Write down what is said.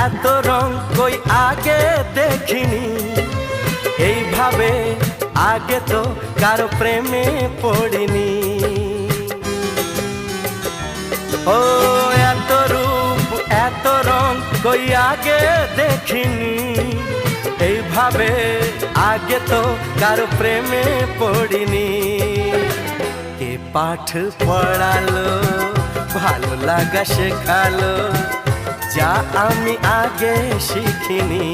এত রং কই আগে দেখিনি, এইভাবে আগে তো কারো প্রেমে পড়িনি। ও এত রূপ এত রং কই আগে দেখিনি, এইভাবে আগে তো কারো প্রেমে পড়িনি। কে পাঠ পড়ালো, ভালো লাগা শেখালো, যা আমি আগে শিখিনি।